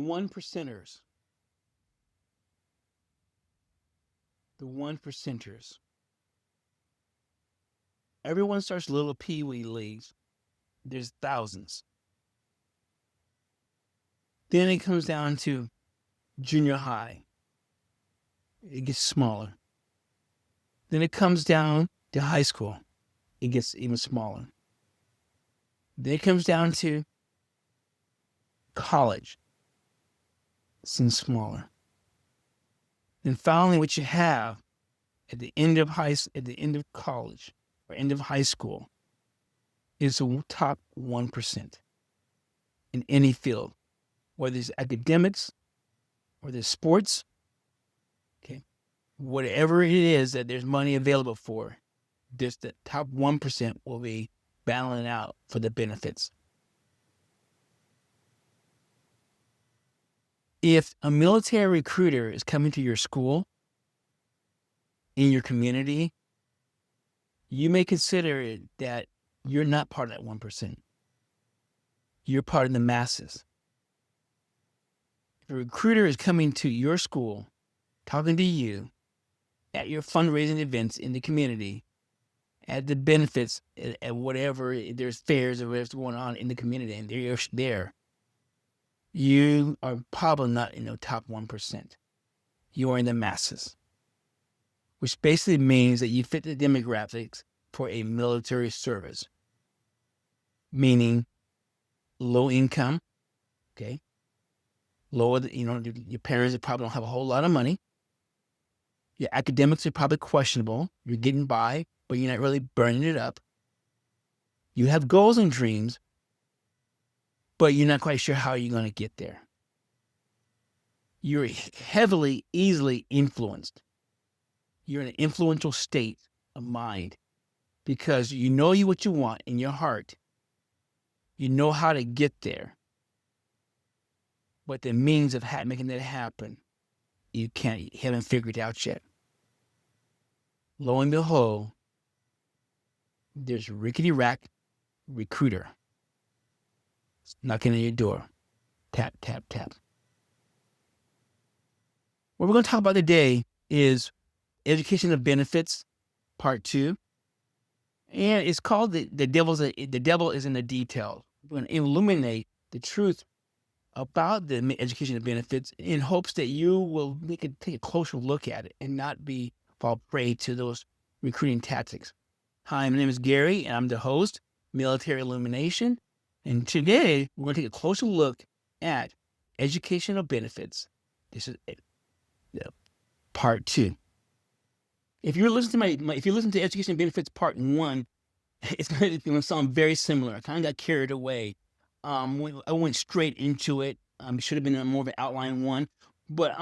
one percenters. The one percenters. Everyone starts little pee-wee leagues. There's thousands. Then it comes down to junior high. It gets smaller. Then it comes down to high school. It gets even smaller. Then it comes down to college. It's even smaller. Then finally, what you have at the end of college or end of high school is the top 1% in any field, whether it's academics, whether it's sports, okay, whatever it is that there's money available for, just the top 1% will be battling out for the benefits. If a military recruiter is coming to your school, in your community, you may consider it that you're not part of that 1%. You're part of the masses. If a recruiter is coming to your school, talking to you at your fundraising events in the community, at the benefits, at whatever, there's fairs or whatever's going on in the community, and they're there, you are probably not in the top 1%. You are in the masses, which basically means that you fit the demographics for a military service, meaning low income, okay? Lower, your parents probably don't have a whole lot of money. Your academics are probably questionable. You're getting by, but you're not really burning it up. You have goals and dreams, but you're not quite sure how you're going to get there. You're heavily, easily influenced. You're in an influential state of mind because you know what you want in your heart. You know how to get there. But the means of making that happen, you haven't figured out yet. Lo and behold, there's rickety rack recruiter knocking on your door. Tap, tap, tap. What we're going to talk about today is education of benefits, part 2. And it's called the devil is in the details. We're going to illuminate the truth about the education of benefits in hopes that you will take a closer look at it and not fall prey to those recruiting tactics. Hi, my name is Gary, and I'm the host, Military Illumination. And today, we're going to take a closer look at educational benefits. This is part 2. If you're listening to if you listen to Education Benefits Part 1, it's going to sound very similar. I kind of got carried away. I went straight into it. It should have been more of an outline one, but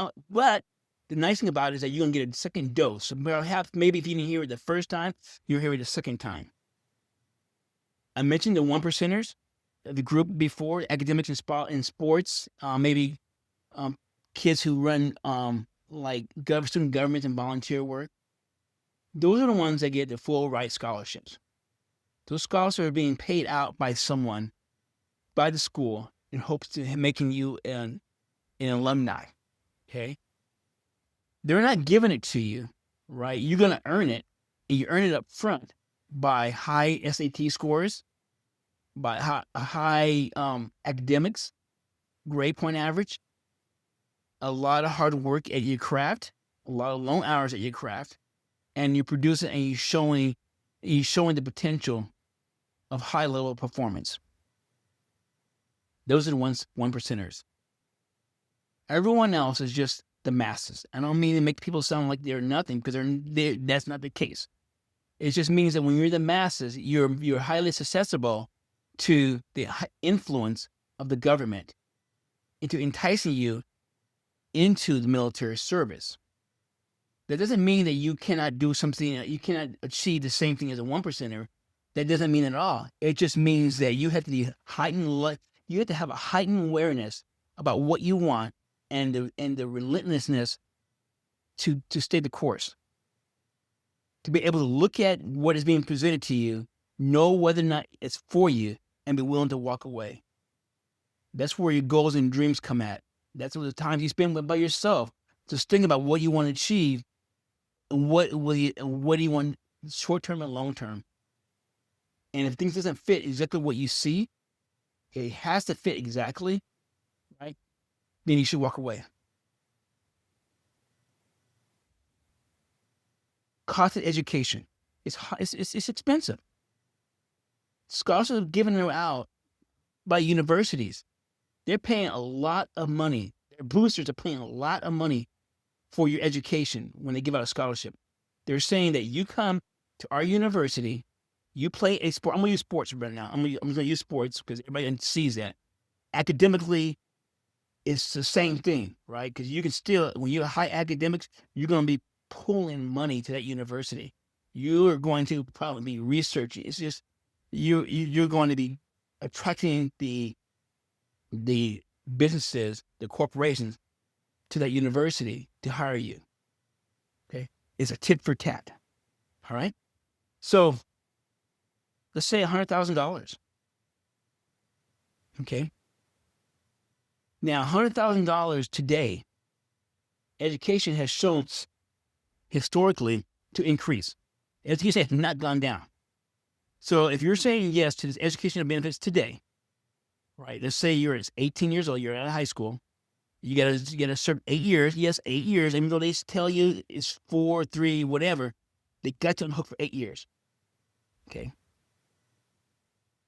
the nice thing about it is that you're gonna get a second dose. So maybe if you didn't hear it the first time, you'll hear it the second time. I mentioned the 1%ers, the group before, academics and sports, maybe kids who run like student government and volunteer work. Those are the ones that get the full ride scholarships. Those scholarships are being paid out by someone, by the school, in hopes of making you an alumni, okay? They're not giving it to you, right? You're going to earn it, and you earn it up front by high SAT scores, by high academics, grade point average, a lot of hard work at your craft, a lot of long hours at your craft, and you produce it and you're showing the potential of high level of performance. Those are the 1%ers. Everyone else is just the masses. I don't mean to make people sound like they're nothing because that's not the case. It just means that when you're the masses, you're highly susceptible to the influence of the government into enticing you into the military service. That doesn't mean that you cannot do something, you cannot achieve the same thing as a 1%er. That doesn't mean at all. It just means that you have to have a heightened awareness about what you want and the relentlessness to stay the course. To be able to look at what is being presented to you, know whether or not it's for you, and be willing to walk away. That's where your goals and dreams come at. That's what the time you spend by yourself. Just think about what you want to achieve, and what do you want short term and long term. And if things doesn't fit exactly what you see, it has to fit exactly, right? Then you should walk away. Cost of education. It's expensive. Scholarships are given out by universities. They're paying a lot of money. Their boosters are paying a lot of money for your education when they give out a scholarship. They're saying that you come to our university, you play a sport. I'm going to use sports right now. I'm going to use sports because everybody sees that. Academically, it's the same thing, right? Because you can still, when you're high academics, you're going to be pulling money to that university. You are going to probably be researching. It's just you're going to be attracting the businesses, the corporations to that university to hire you. Okay, it's a tit for tat. All right, so let's say $100,000. Okay, now $100,000 today, education has shown historically to increase. Education has not gone down. So if you're saying yes to this educational benefits today, right? Let's say you're 18 years old, you're out of high school, you gotta serve 8 years. Yes, 8 years. Even though they tell you it's 4, 3, whatever, they got you on the hook for 8 years. Okay.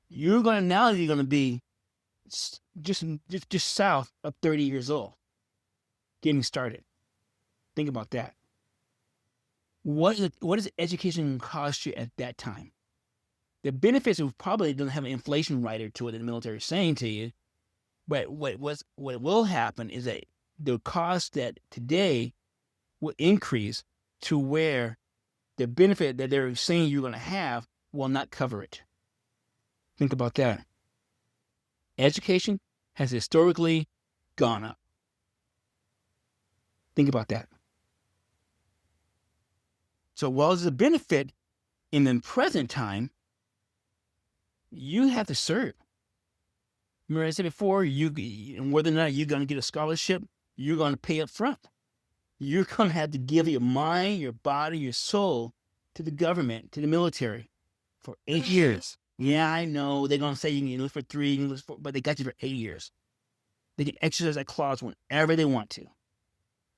You're gonna be just south of 30 years old, getting started. Think about that. What does education cost you at that time? The benefits of probably doesn't have an inflation rider to it that the military is saying to you, but what will happen is that the cost that today will increase to where the benefit that they're saying you're going to have will not cover it. Think about that. Education has historically gone up. Think about that. So while there's a benefit in the present time, you have to serve. Remember I said before, whether or not you're going to get a scholarship, you're going to pay up front. You're going to have to give your mind, your body, your soul to the government, to the military for 8 years. Yeah, I know. They're going to say you can live for 3, you can live for, but they got you for 8 years. They can exercise that clause whenever they want to.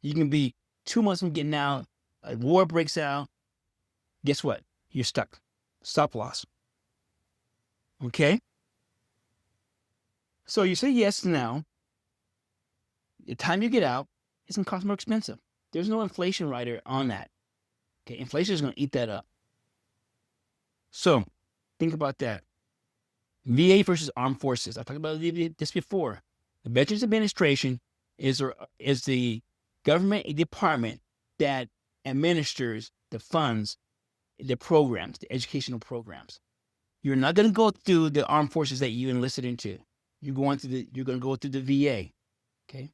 You can be 2 months from getting out, a war breaks out. Guess what? You're stuck. Stop loss. Okay? So you say yes now. The time you get out, it's going to cost more expensive. There's no inflation rider on that. Okay, inflation is going to eat that up. So think about that. VA versus armed forces. I talked about this before. The Veterans Administration is the government department that administers the funds, the programs, the educational programs. You're not going to go through the armed forces that you enlisted into. You're going to go through the VA. Okay.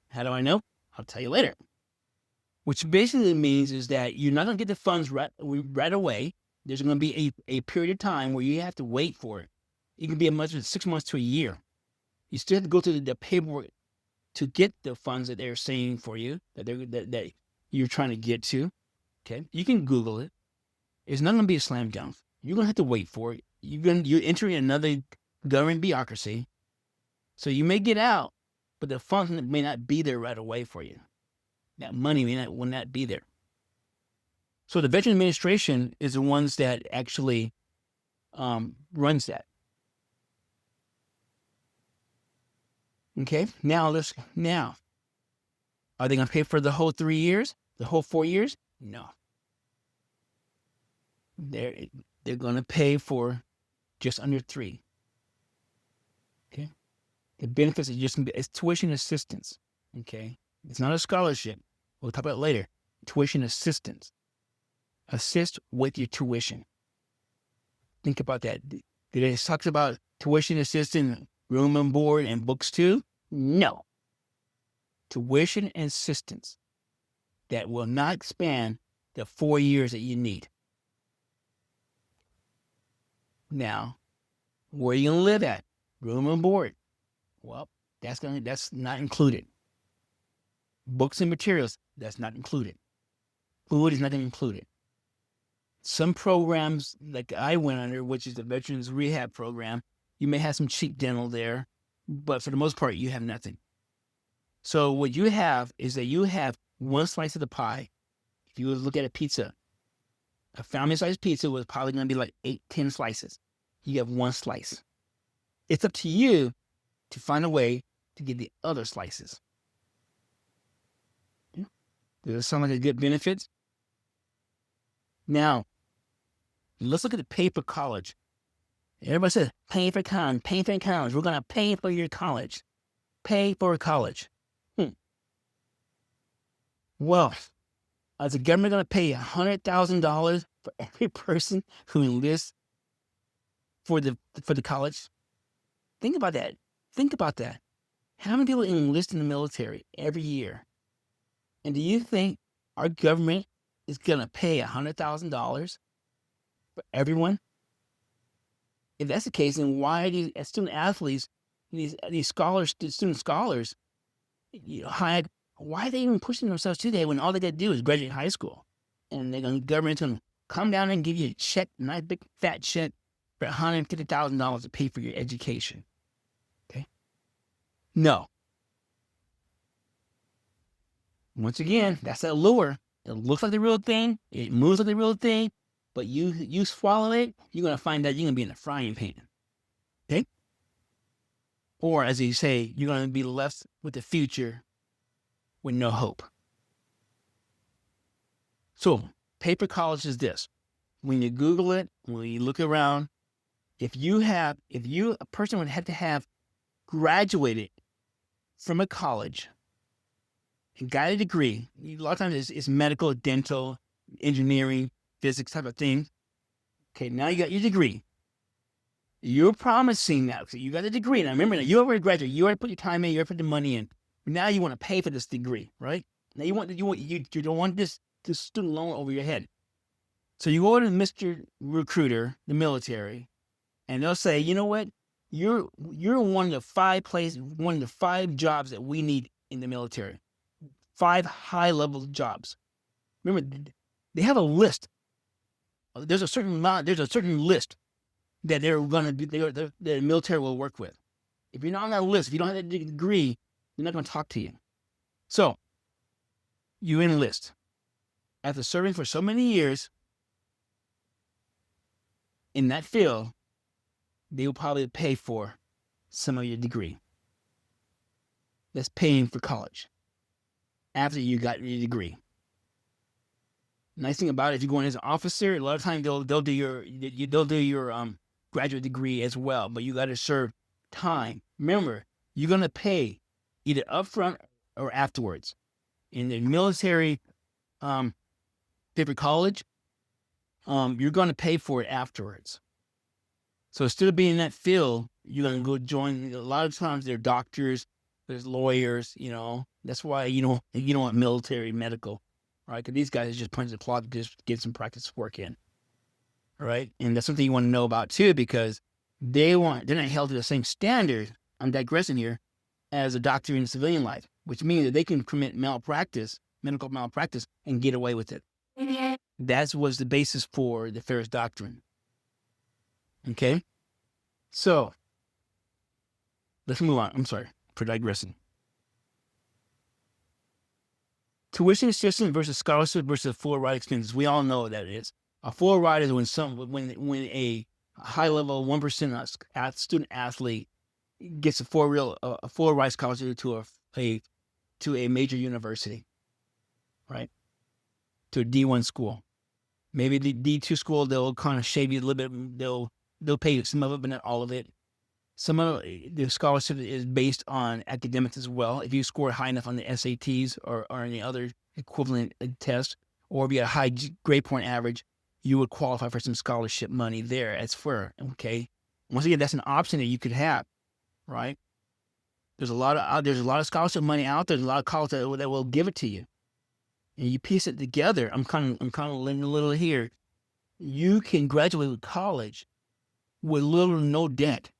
How do I know? I'll tell you later. Which basically means is that you're not going to get the funds right away. There's going to be a period of time where you have to wait for it. It can be as much as 6 months to a year. You still have to go through the paperwork to get the funds that they're saying for you, that you're trying to get to. Okay, you can Google it. It's not going to be a slam dunk. You're going to have to wait for it. You're entering another government bureaucracy. So you may get out, but the funds may not be there right away for you. That money will not be there. So the Veterans Administration is the ones that actually runs that. Okay, now are they going to pay for the whole 3 years, the whole 4 years? No. They're going to pay for just under 3. Okay, the benefits it's tuition assistance. Okay, it's not a scholarship. We'll talk about it later. Tuition assistance. Assist with your tuition. Think about that. Did it talk about tuition assistance, room and board, and books too? No. Tuition assistance that will not span the 4 years that you need. Now, where are you going to live at? Room and board. Well, That's not included. Books and materials, that's not included. Food is not included. Some programs like I went under, which is the Veterans Rehab Program, you may have some cheap dental there, but for the most part, you have nothing. So what you have is that you have one slice of the pie. If you look at a pizza, a family-sized pizza was probably going to be like 8, 10 slices. You have one slice. It's up to you to find a way to get the other slices. Yeah. Does that sound like a good benefit? Now, let's look at the pay for college. Everybody says, pay for college, pay for college. We're going to pay for your college. Pay for college. Well, is the government going to pay $100,000 for every person who enlists for the college? Think about that. Think about that. How many people enlist in the military every year? And do you think our government is going to pay $100,000 for everyone? If that's the case, then why do student athletes, these scholars, student scholars, why are they even pushing themselves today when all they got to do is graduate high school? And the government's going to come down and give you a check, a nice big fat check for $150,000 to pay for your education. Okay? No. Once again, that's that lure. It looks like the real thing. It moves like the real thing. But you swallow it, you're going to find out you're going to be in a frying pan. Okay? Or, as they say, you're going to be left with the future with no hope. So, pay for college is this. When you Google it, when you look around, if a person would have to have graduated from a college and got a degree, a lot of times it's medical, dental, engineering, physics type of thing. Okay, now you got your degree. You're promising now, so you got a degree. Now remember, you already graduated. You already put your time in. You already put the money in. Now you want to pay for this degree, right? Now you don't want this student loan over your head. So you go to Mr. Recruiter, the military, and they'll say, you know what? You're one of the 5 jobs that we need in the military. 5 high-level jobs. Remember, they have a list. There's a certain list that the military will work with. If you're not on that list, if you don't have that degree, they're not going to talk to you. So, you enlist. After serving for so many years in that field, they will probably pay for some of your degree. That's paying for college after you got your degree. Nice thing about it, if you're going as an officer, a lot of times they'll do your graduate degree as well, but you got to serve time. Remember, you're going to pay either upfront or afterwards. In the military, pay for college, you're going to pay for it afterwards. So instead of being in that field, you're going to go join. A lot of times there are doctors, there's lawyers. That's why you don't want military medical. Right, because these guys just punch the clock to just get some practice work in. Right, and that's something you want to know about too, because they're not held to the same standard. I'm digressing here, as a doctor in civilian life, which means that they can commit medical malpractice, and get away with it. That was the basis for the Ferris Doctrine. Okay, so let's move on. I'm sorry for digressing. Tuition assistance versus scholarship versus full ride expenses. We all know what that is. A full ride is when a high level 1% student athlete gets a full ride scholarship to a major university, right? To a D1 school. Maybe the D2 school, they'll kind of shave you a little bit. They'll pay you some of it, but not all of it. Some of the scholarship is based on academics as well. If you score high enough on the SATs or any other equivalent test, or if you had a high grade point average, you would qualify for some scholarship money there as for, okay? Once again, that's an option that you could have, right? There's a lot of scholarship money out there. There's a lot of colleges that will give it to you. And you piece it together. I'm kind of learning a little here. You can graduate with college with little or no debt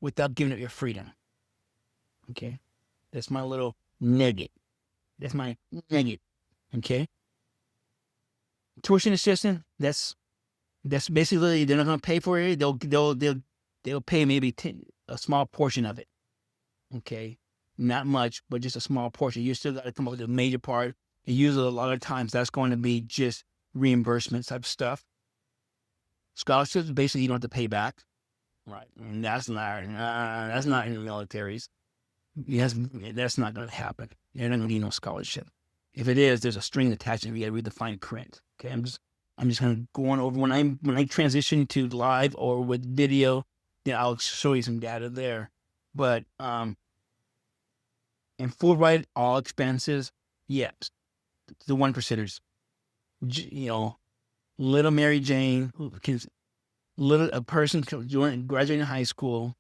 without giving up your freedom. Okay. That's my little nugget. That's my nugget. Okay. Tuition assistance, that's basically, they're not going to pay for it. They'll pay maybe a small portion of it. Okay. Not much, but just a small portion. You still got to come up with a major part. And usually a lot of times that's going to be just reimbursement type stuff. Scholarships, basically you don't have to pay back. Right. And that's not in the militaries. Yes, that's not going to happen. They're not going to need no scholarship. If it is, there's a string attached and you got to read the fine print. Okay. I'm just kind of going over when I transition to live or with video, then I'll show you some data there. But in full ride, all expenses, yes, the 1%ers. Little Mary Jane, a person graduating high school,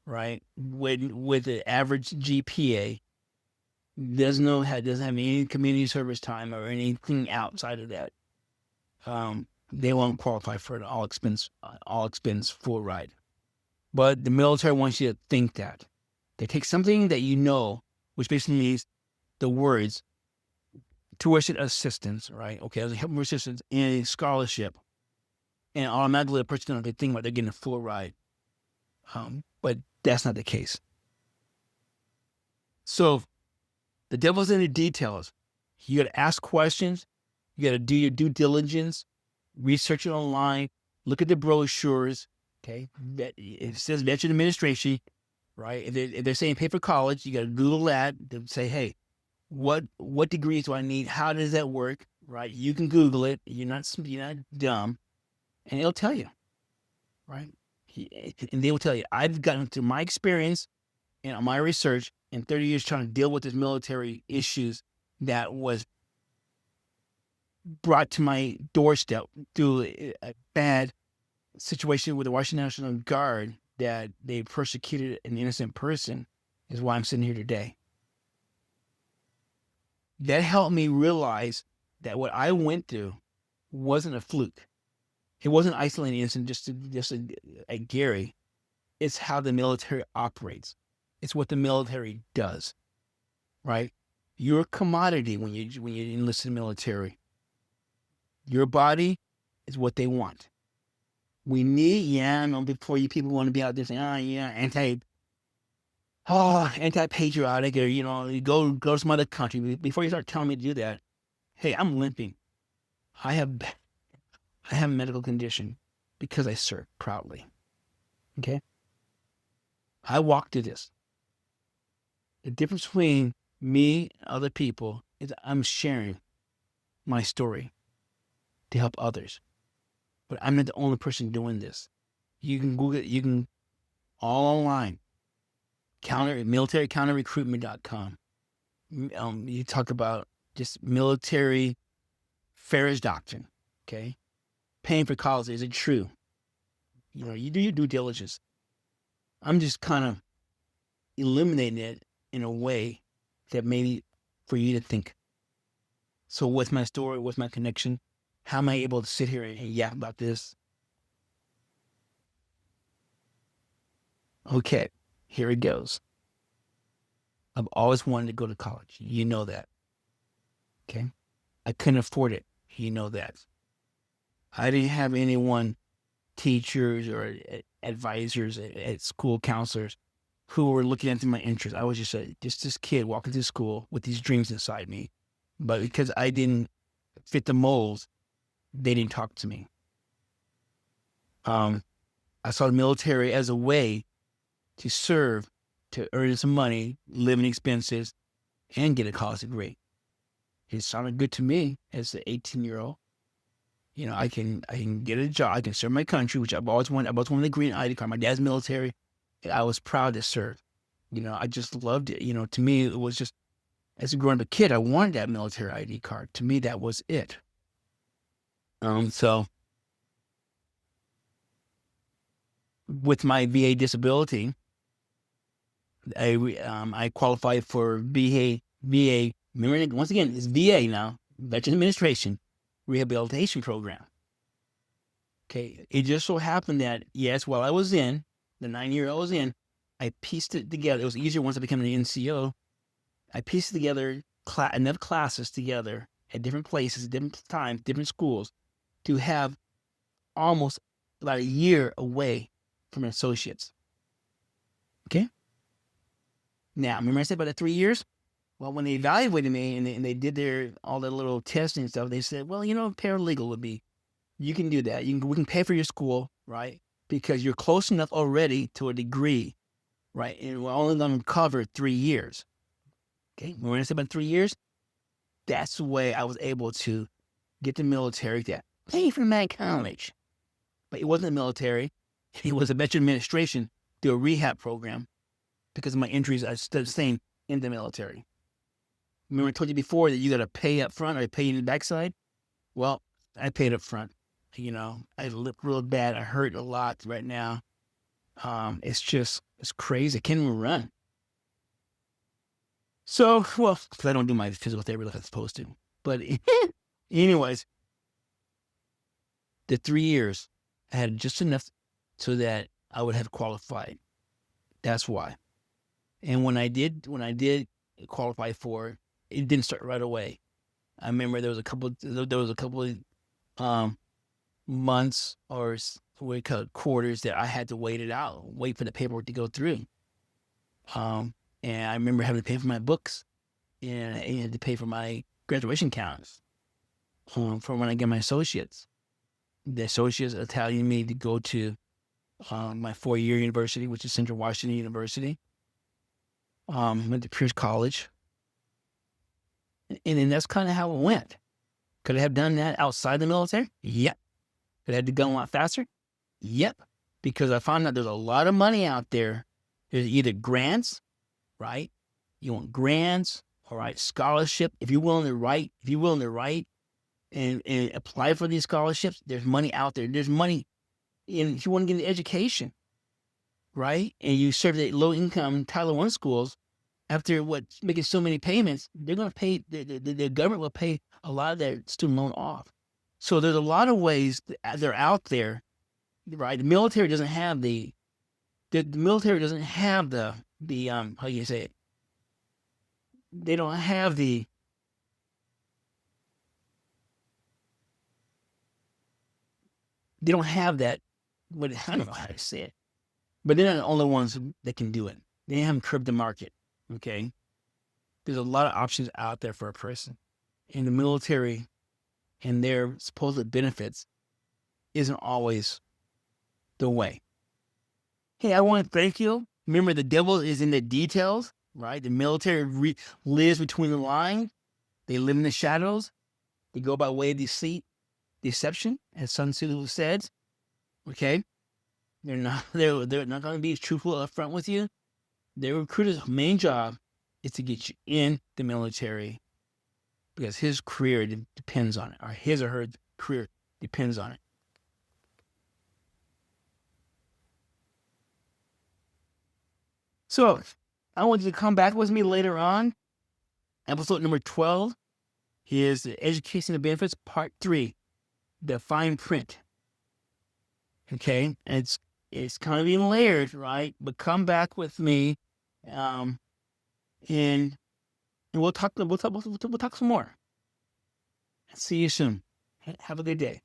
right, with an average GPA, doesn't have any community service time or anything outside of that. They won't qualify for an all expense full ride. But the military wants you to think that. They take something that you know, which basically means the words tuition assistance, right? Okay, as a help assistance and a scholarship. And automatically a person doesn't think about they're getting a full ride. But that's not the case. So the devil's in the details. You got to ask questions. You got to do your due diligence, research it online, look at the brochures. Okay, it says Veteran Administration, right? If they're saying pay for college, you got to Google that. They say, hey, what degrees do I need? How does that work? Right? You can Google it. You're not dumb, and it'll tell you, right? And they will tell you. I've gotten to my experience and my research in 30 years trying to deal with this military issues that was brought to my doorstep through a bad situation with the Washington National Guard that they persecuted an innocent person is why I'm sitting here today. That helped me realize that what I went through wasn't a fluke. It wasn't isolating incident just a Gary. It's how the military operates. It's what the military does, right? You're a commodity when you enlist in the military. Your body is what they want. We need, I know before you people want to be out there saying, anti-patriotic, or, you go to some other country. Before you start telling me to do that, hey, I'm limping. I have a medical condition because I serve proudly. Okay? I walked through this. The difference between me and other people is I'm sharing my story to help others. But I'm not the only person doing this. You can Google it. You can all online. Militarycounterrecruitment.com. You talk about just military Farage doctrine. Okay, paying for college, is it true? You do your due diligence. I'm just kind of eliminating it in a way that maybe for you to think. So what's my story? What's my connection? How am I able to sit here and yap about this? Okay, here it goes. I've always wanted to go to college. You know that. Okay? I couldn't afford it. You know that. I didn't have anyone, teachers or advisors at school, counselors, who were looking into my interests. I was just this kid walking through school with these dreams inside me. But because I didn't fit the molds, they didn't talk to me. I saw the military as a way to serve, to earn some money, living expenses, and get a college degree. It sounded good to me as an 18-year-old. I can get a job. I can serve my country, which I've always wanted. I've always wanted a green ID card. My dad's military. I was proud to serve. I just loved it. To me, it was just, as a growing up kid, I wanted that military ID card. To me, that was it. So with my VA disability, I qualified for VA. Remember, once again, it's VA now, Veteran Administration Rehabilitation Program. Okay, it just so happened that, yes, while I was in, the 9 year I was in, I pieced it together. It was easier once I became an NCO. I pieced together enough classes together at different places, different times, different schools to have almost about a year away from associates. Okay. Now, remember I said about the 3 years? Well, when they evaluated me and they did all their little testing and stuff, they said, well, paralegal would be, you can do that. We can pay for your school, right? Because you're close enough already to a degree, right? And we're only going to cover 3 years. Okay. When I said about 3 years, that's the way I was able to get the military to pay for my college. But it wasn't the military. It was a veteran administration through a rehab program because of my injuries I sustained in the military. Remember I told you before that you got to pay up front or pay in the backside? Well, I paid up front. I look real bad. I hurt a lot right now. It's crazy. I can't even run. So, well, because I don't do my physical therapy like I'm supposed to. But anyways, the 3 years, I had just enough so that I would have qualified. That's why. And when I did qualify for it, it didn't start right away. I remember there was a couple of months or what we call quarters that I had to wait for the paperwork to go through. And I remember having to pay for my books and I had to pay for my graduation counts for when I get my associates. The associates are telling me to go to my 4-year university, which is Central Washington University. Went to Pierce College. And then that's kind of how it went. Could I have done that outside the military? Yep. Could I have gone a lot faster? Yep. Because I found out there's a lot of money out there. There's either grants, right? You want grants, all right, scholarship. If you're willing to write and apply for these scholarships, there's money out there. There's money if you want to get an education, right? And you serve the low income Title I schools, after making so many payments, they're going to pay, the government will pay a lot of their student loan off. So there's a lot of ways that are out there, right? The military doesn't have the how you say it? They don't have the that. I don't know how to say it, but they're not the only ones that can do it. They haven't curbed the market. Okay, there's a lot of options out there for a person, and the military and their supposed benefits isn't always the way. Hey, I want to thank you. Remember, the devil is in the details, right? The military lives between the lines. They live in the shadows. They go by way of deception, as Sun Tzu said. Okay, they're not going to be truthful up front with you. Their recruiter's main job is to get you in the military because his career depends on it, or his or her career depends on it. So I want you to come back with me later on. Episode number 12 is the Education and Benefits Part 3, the fine print. Okay, and it's kind of being layered, right? But come back with me, and we'll talk some more. See you soon. Have a good day.